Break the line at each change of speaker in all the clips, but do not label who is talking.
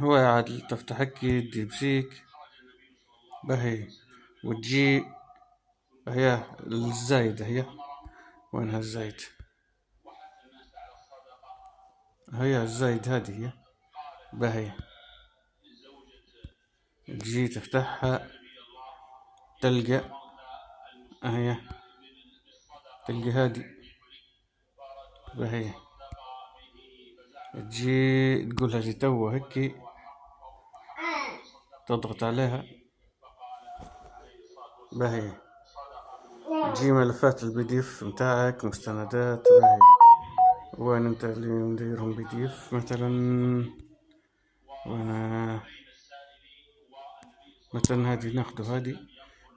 هو عاد تفتح هكي تجيب سيك بهي وتجي هي الزايدة هي وينها الزايد؟ هي الزايد هذه هي بهي تجي تفتحها تلقى هي تلقى هذه بهي تجي تقول هذه توا هكي تضغط عليها بهي تجي ملفات البي دي اف متاعك مستندات بهي وين انت اللي مديرهم بي دي اف مثلا وانا مثلا هذه ناخدو هذه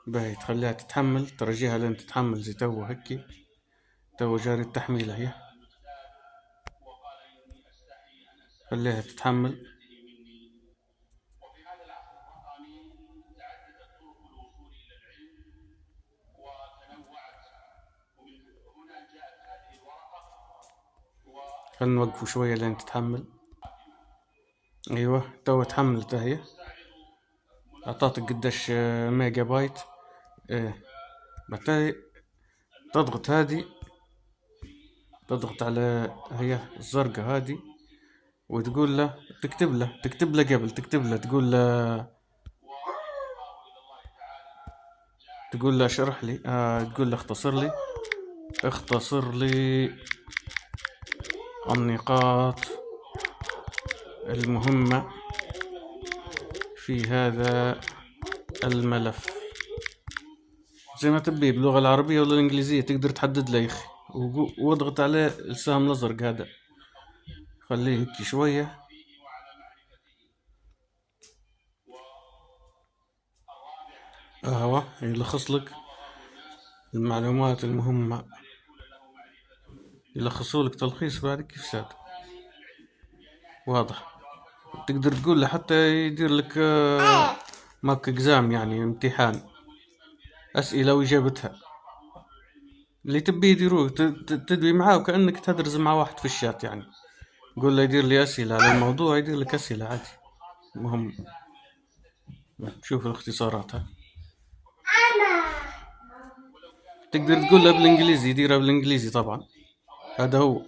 باهي تخليها تتحمل ترجيها لين تتحمل زي تو هكي تو جاري التحميل هي خليها تتحمل خلينا نوقفوا شوية لين تتحمل. ايوه تو تحملت هي اعطاتك قديش ميجا بايت. ايه بعدين تضغط هذه تضغط على هي الزرقاء هذه وتقول له تكتب له قبل تكتب له تقول له اشرح لي تقول له اختصر لي النقاط المهمة في هذا الملف زي ما تبي باللغة العربية ولا الإنجليزية تقدر تحدد له يا أخي واضغط عليه السهم الأزرق هذا خليه هيك شوية يلخص لك المعلومات المهمة يلخصوا لك تلخيص بعد كيف ساد واضح. تقدر تقول له حتى يدير لك ماك اكزام يعني امتحان أسئلة وإجابتها اللي تبي يديروه تدوي معاه وكأنك تدرس مع واحد في الشات يعني قول له يدير لي أسئلة على الموضوع يدير لك أسئلة عادي. المهم شوف الاختصارات تقدر تقول له بالإنجليزي يديرها بالإنجليزي طبعا هذا هو.